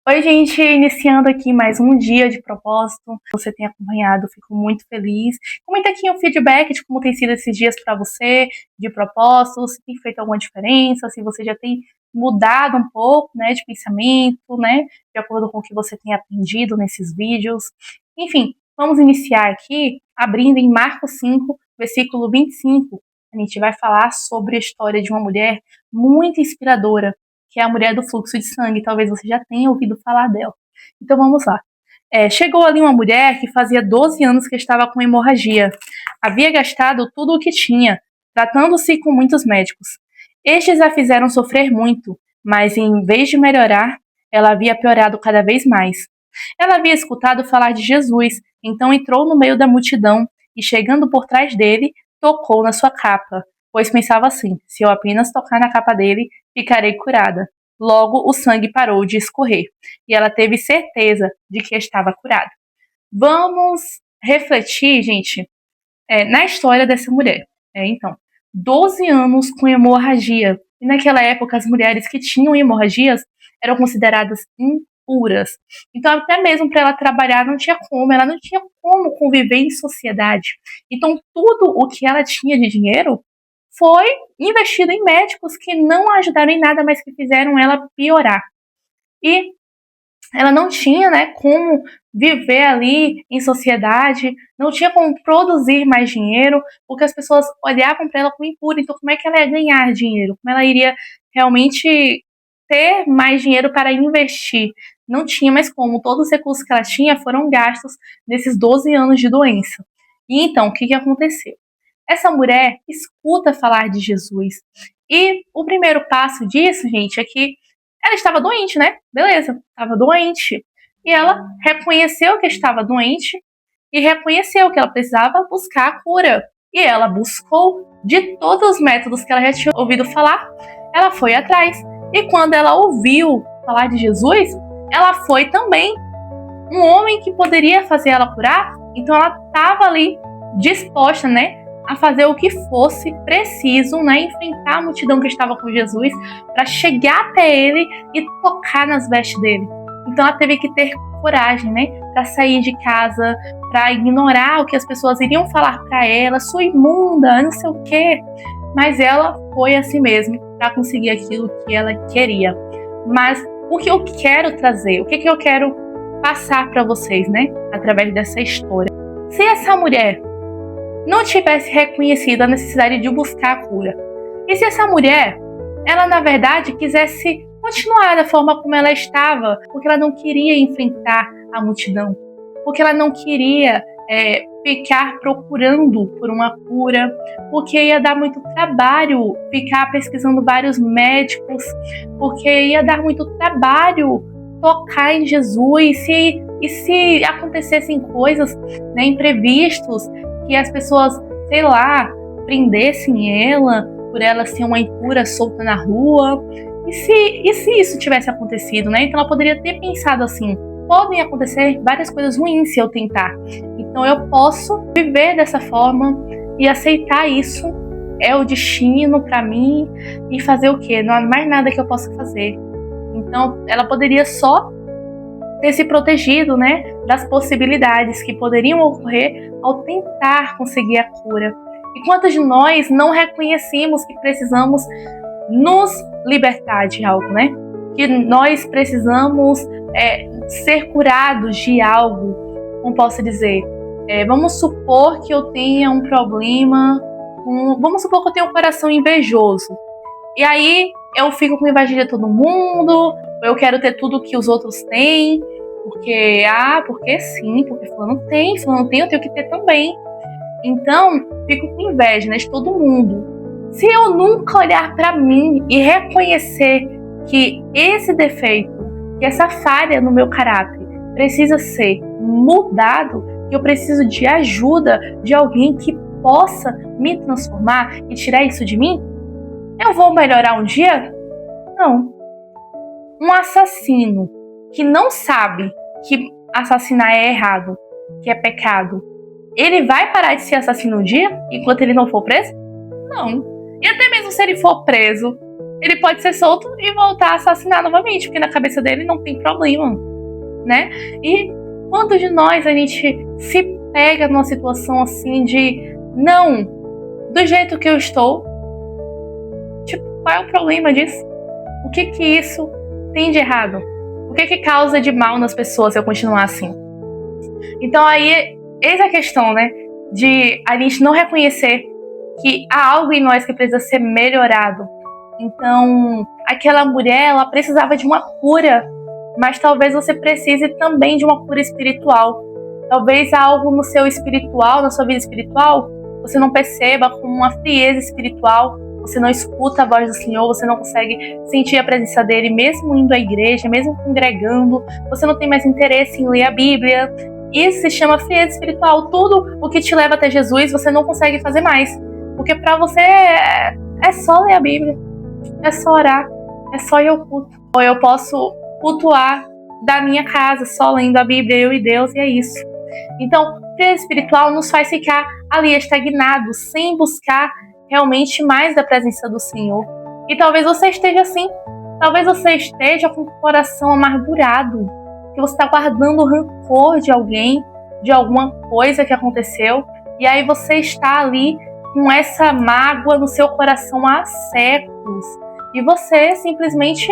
Oi, gente, iniciando aqui mais um dia de propósito. Você tem acompanhado, fico muito feliz. Comenta aqui um feedback de como tem sido esses dias para você, de propósito, se tem feito alguma diferença, se você já tem mudado um pouco, né, de pensamento, né, de acordo com o que você tem aprendido nesses vídeos. Enfim, vamos iniciar aqui abrindo em Marcos 5, versículo 25. A gente vai falar sobre a história de uma mulher muito inspiradora, que é a mulher do fluxo de sangue. Talvez você já tenha ouvido falar dela. Então vamos lá. Chegou ali uma mulher que fazia 12 anos que estava com hemorragia. Havia gastado tudo o que tinha, tratando-se com muitos médicos. Estes a fizeram sofrer muito, mas em vez de melhorar, ela havia piorado cada vez mais. Ela havia escutado falar de Jesus, então entrou no meio da multidão e, chegando por trás dele, tocou na sua capa, pois pensava assim: se eu apenas tocar na capa dele, ficarei curada. Logo, o sangue parou de escorrer e ela teve certeza de que estava curada. Vamos refletir, gente, na história dessa mulher. Então, 12 anos com hemorragia. E naquela época, as mulheres que tinham hemorragias eram consideradas impuras. Então, até mesmo para ela trabalhar, ela não tinha como conviver em sociedade. Então, tudo o que ela tinha de dinheiro foi investido em médicos que não ajudaram em nada, mas que fizeram ela piorar. E ela não tinha, né, como viver ali em sociedade, não tinha como produzir mais dinheiro, porque as pessoas olhavam para ela como impura. Então, como é que ela ia ganhar dinheiro? Como ela iria realmente ter mais dinheiro para investir? Não tinha mais como. Todos os recursos que ela tinha foram gastos nesses 12 anos de doença. E então, o que aconteceu? Essa mulher escuta falar de Jesus. E o primeiro passo disso, gente, é que ela estava doente, né? Beleza, estava doente. E ela reconheceu que estava doente e reconheceu que ela precisava buscar a cura. E ela buscou de todos os métodos que ela já tinha ouvido falar, ela foi atrás. E quando ela ouviu falar de Jesus, ela foi também um homem que poderia fazer ela curar. Então ela estava ali disposta, né, a fazer o que fosse preciso, né, enfrentar a multidão que estava com Jesus para chegar até ele e tocar nas vestes dele. Então ela teve que ter coragem, né, para sair de casa, para ignorar o que as pessoas iriam falar para ela, sua imunda, não sei o quê. Mas ela foi assim mesmo para conseguir aquilo que ela queria. Mas o que eu quero trazer, o que eu quero passar para vocês, né, através dessa história? Se essa mulher não tivesse reconhecido a necessidade de buscar a cura, e se essa mulher, ela na verdade quisesse continuar da forma como ela estava, porque ela não queria enfrentar a multidão, porque ela não queria ficar procurando por uma cura, porque ia dar muito trabalho ficar pesquisando vários médicos, porque ia dar muito trabalho tocar em Jesus, e se acontecessem coisas, né, imprevistos, que as pessoas, sei lá, prendessem ela, por ela ser uma impura solta na rua. E se isso tivesse acontecido, né? Então ela poderia ter pensado assim: podem acontecer várias coisas ruins se eu tentar. Então eu posso viver dessa forma e aceitar isso. É o destino para mim, e fazer o quê? Não há mais nada que eu possa fazer. Então ela poderia só ter se protegido, né, das possibilidades que poderiam ocorrer ao tentar conseguir a cura. E quantos de nós não reconhecemos que precisamos nos libertar de algo, né? Que nós precisamos ser curados de algo, como posso dizer? Vamos supor que eu tenha um problema, vamos supor que eu tenha um coração invejoso. E aí eu fico com inveja de todo mundo, eu quero ter tudo que os outros têm, porque sim, porque fulano tem, eu tenho que ter também. Então, fico com inveja, né, de todo mundo. Se eu nunca olhar para mim e reconhecer que esse defeito, que essa falha no meu caráter precisa ser mudado, que eu preciso de ajuda de alguém que possa me transformar e tirar isso de mim, eu vou melhorar um dia? Não. Um assassino que não sabe que assassinar é errado, que é pecado, ele vai parar de ser assassino um dia enquanto ele não for preso? Não. E até mesmo se ele for preso, ele pode ser solto e voltar a assassinar novamente, porque na cabeça dele não tem problema, né? E quantos de nós a gente se pega numa situação assim de não, do jeito que eu estou, tipo, qual é o problema disso? O que isso tem de errado? O que causa de mal nas pessoas se eu continuar assim? Então aí, eis a questão, né? De a gente não reconhecer que há algo em nós que precisa ser melhorado. Então, aquela mulher, ela precisava de uma cura, mas talvez você precise também de uma cura espiritual. Talvez algo no seu espiritual, na sua vida espiritual, você não perceba como uma frieza espiritual, você não escuta a voz do Senhor, você não consegue sentir a presença dele, mesmo indo à igreja, mesmo congregando, você não tem mais interesse em ler a Bíblia. Isso se chama frieza espiritual. Tudo o que te leva até Jesus, você não consegue fazer mais. Porque para você é só ler a Bíblia, é só orar, é só ir ao culto. Ou eu posso cultuar da minha casa, só lendo a Bíblia, eu e Deus, e é isso. Então, frieza espiritual nos faz ficar ali estagnados, sem buscar realmente mais da presença do Senhor. E talvez você esteja assim, talvez você esteja com o coração amargurado, que você está guardando rancor de alguém, de alguma coisa que aconteceu, e aí você está ali com essa mágoa no seu coração há séculos, e você simplesmente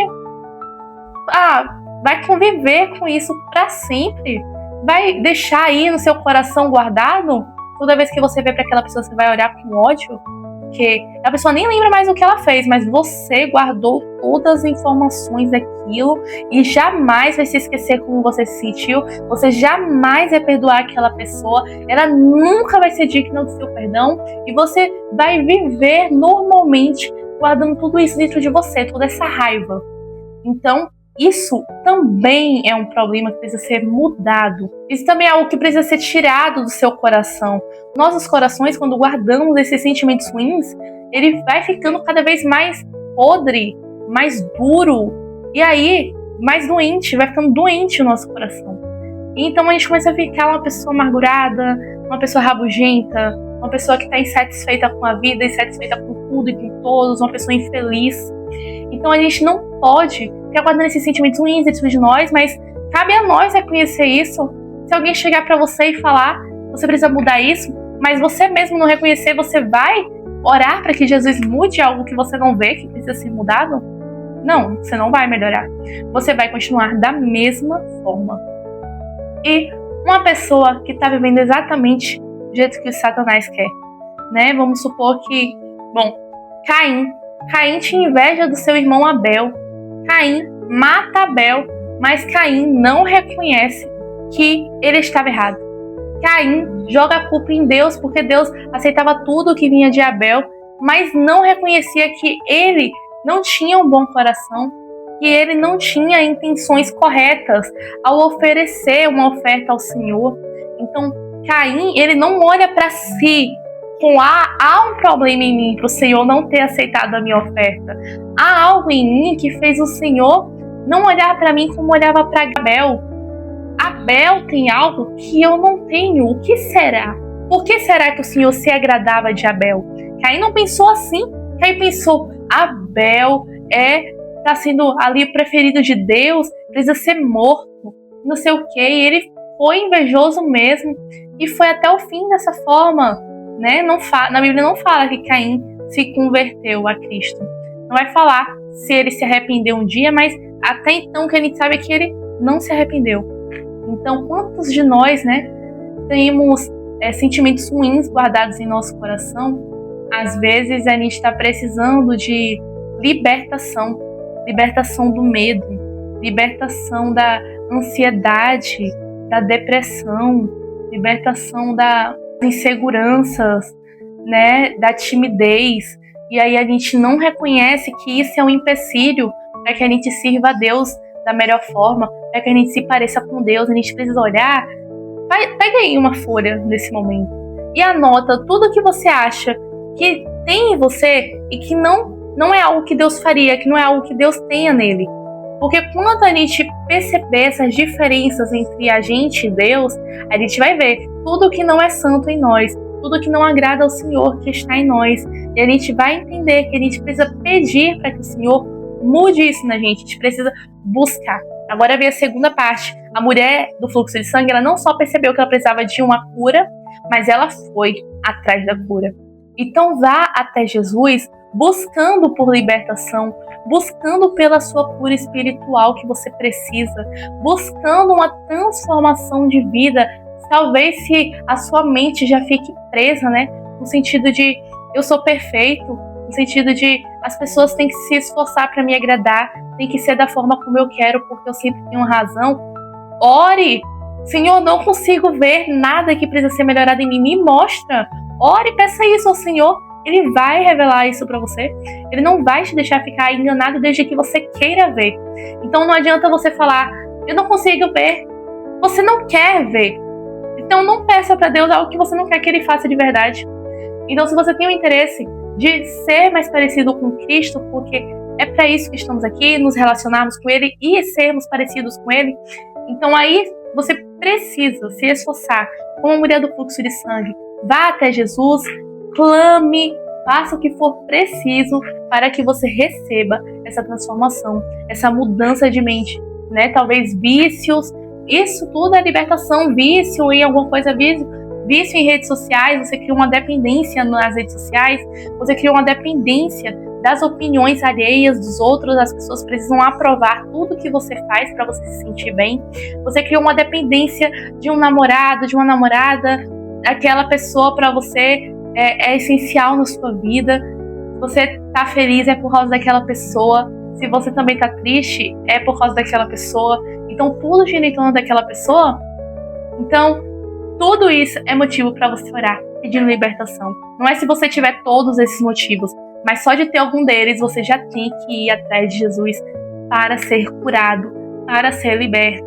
vai conviver com isso para sempre, vai deixar aí no seu coração guardado. Toda vez que você vê para aquela pessoa, você vai olhar com ódio, porque a pessoa nem lembra mais o que ela fez, mas você guardou todas as informações daquilo e jamais vai se esquecer como você se sentiu, você jamais vai perdoar aquela pessoa, ela nunca vai ser digna do seu perdão e você vai viver normalmente guardando tudo isso dentro de você, toda essa raiva. Então, isso também é um problema que precisa ser mudado. Isso também é algo que precisa ser tirado do seu coração. Nossos corações, quando guardamos esses sentimentos ruins, ele vai ficando cada vez mais podre, mais duro, e aí mais doente, vai ficando doente o nosso coração. E então a gente começa a ficar uma pessoa amargurada, uma pessoa rabugenta, uma pessoa que está insatisfeita com a vida, insatisfeita com tudo e com todos, uma pessoa infeliz. Então a gente não pode ficar guardando esses sentimentos ruins dentro de nós, mas cabe a nós reconhecer isso. Se alguém chegar para você e falar, você precisa mudar isso, mas você mesmo não reconhecer, você vai orar para que Jesus mude algo que você não vê que precisa ser mudado? Não, você não vai melhorar. Você vai continuar da mesma forma. E uma pessoa que está vivendo exatamente do jeito que o Satanás quer, né? Vamos supor que, Caim tinha inveja do seu irmão Abel. Caim mata Abel, mas Caim não reconhece que ele estava errado. Caim joga a culpa em Deus, porque Deus aceitava tudo que vinha de Abel, mas não reconhecia que ele não tinha um bom coração, que ele não tinha intenções corretas ao oferecer uma oferta ao Senhor. Então, Caim, ele não olha para si com há um problema em mim para o Senhor não ter aceitado a minha oferta. Há algo em mim que fez o Senhor não olhar para mim como olhava para Abel. Abel tem algo que eu não tenho. O que será? Por que será que o Senhor se agradava de Abel? Caim não pensou assim. Caim pensou, Abel está sendo ali o preferido de Deus, precisa ser morto, não sei o que. E ele foi invejoso mesmo e foi até o fim dessa forma. Né? Na Bíblia não fala que Caim se converteu a Cristo. Não vai falar se ele se arrependeu um dia, mas até então o que a gente sabe é que ele não se arrependeu. Então, quantos de nós, né, temos sentimentos ruins guardados em nosso coração? Às vezes a gente está precisando de libertação do medo, libertação da ansiedade, da depressão, libertação das inseguranças, né, da timidez. E aí a gente não reconhece que isso é um empecilho para que a gente sirva a Deus da melhor forma, para que a gente se pareça com Deus. A gente precisa olhar, pega aí uma folha nesse momento e anota tudo que você acha que tem em você e que não é algo que Deus faria, que não é algo que Deus tenha nele. Porque quando a gente perceber essas diferenças entre a gente e Deus, a gente vai ver tudo que não é santo em nós, tudo que não agrada ao Senhor que está em nós. E a gente vai entender que a gente precisa pedir para que o Senhor mude isso na gente. A gente precisa buscar. Agora vem a segunda parte. A mulher do fluxo de sangue, ela não só percebeu que ela precisava de uma cura, mas ela foi atrás da cura. Então vá até Jesus buscando por libertação, buscando pela sua cura espiritual que você precisa, buscando uma transformação de vida. Talvez se a sua mente já fique presa, né? No sentido de eu sou perfeito, no sentido de as pessoas têm que se esforçar para me agradar, tem que ser da forma como eu quero, porque eu sempre tenho razão. Ore! Senhor, não consigo ver nada que precisa ser melhorado em mim, me mostra. Ore, peça isso ao Senhor. Ele vai revelar isso para você. Ele não vai te deixar ficar enganado desde que você queira ver. Então não adianta você falar, eu não consigo ver. Você não quer ver. Então não peça para Deus algo que você não quer que Ele faça de verdade. Então se você tem o interesse de ser mais parecido com Cristo, porque é para isso que estamos aqui, nos relacionarmos com Ele e sermos parecidos com Ele, então aí você precisa se esforçar, como a mulher do fluxo de sangue. Vá até Jesus, clame, faça o que for preciso para que você receba essa transformação, essa mudança de mente, né? Talvez vícios, isso tudo é libertação, vício em alguma coisa, vício em redes sociais, você cria uma dependência nas redes sociais, você cria uma dependência das opiniões alheias dos outros, as pessoas precisam aprovar tudo que você faz para você se sentir bem, você cria uma dependência de um namorado, de uma namorada, aquela pessoa para você é essencial na sua vida. Se você tá feliz é por causa daquela pessoa, se você também tá triste é por causa daquela pessoa, então tudo gira em torno daquela pessoa. Então tudo isso é motivo para você orar, pedindo libertação. Não é se você tiver todos esses motivos, mas só de ter algum deles você já tem que ir atrás de Jesus para ser curado, para ser liberto.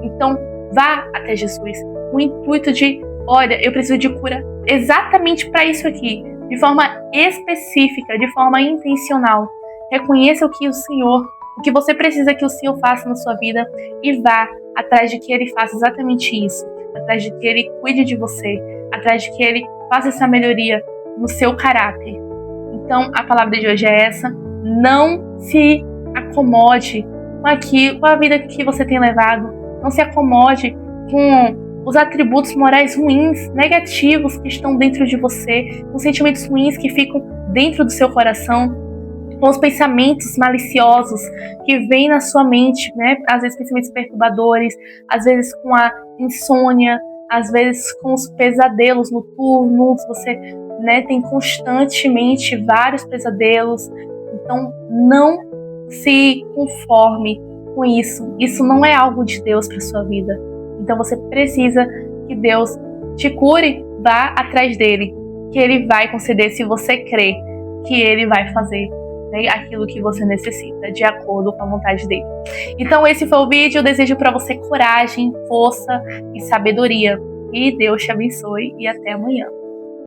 Então vá até Jesus com o intuito de, olha, eu preciso de cura exatamente para isso aqui, de forma específica, de forma intencional. Reconheça o que você precisa que o Senhor faça na sua vida e vá atrás de que Ele faça exatamente isso, atrás de que Ele cuide de você, atrás de que Ele faça essa melhoria no seu caráter. Então a palavra de hoje é essa: não se acomode com a vida que você tem levado, não se acomode com os atributos morais ruins, negativos que estão dentro de você, com sentimentos ruins que ficam dentro do seu coração, com os pensamentos maliciosos que vêm na sua mente, né? Às vezes pensamentos perturbadores, às vezes com a insônia, às vezes com os pesadelos noturnos, você, né, tem constantemente vários pesadelos. Então não se conforme com isso. Isso não é algo de Deus para sua vida. Então você precisa que Deus te cure, vá atrás dele, que ele vai conceder se você crê que ele vai fazer, né, aquilo que você necessita, de acordo com a vontade dele. Então esse foi o vídeo. Eu desejo para você coragem, força e sabedoria. E Deus te abençoe e até amanhã.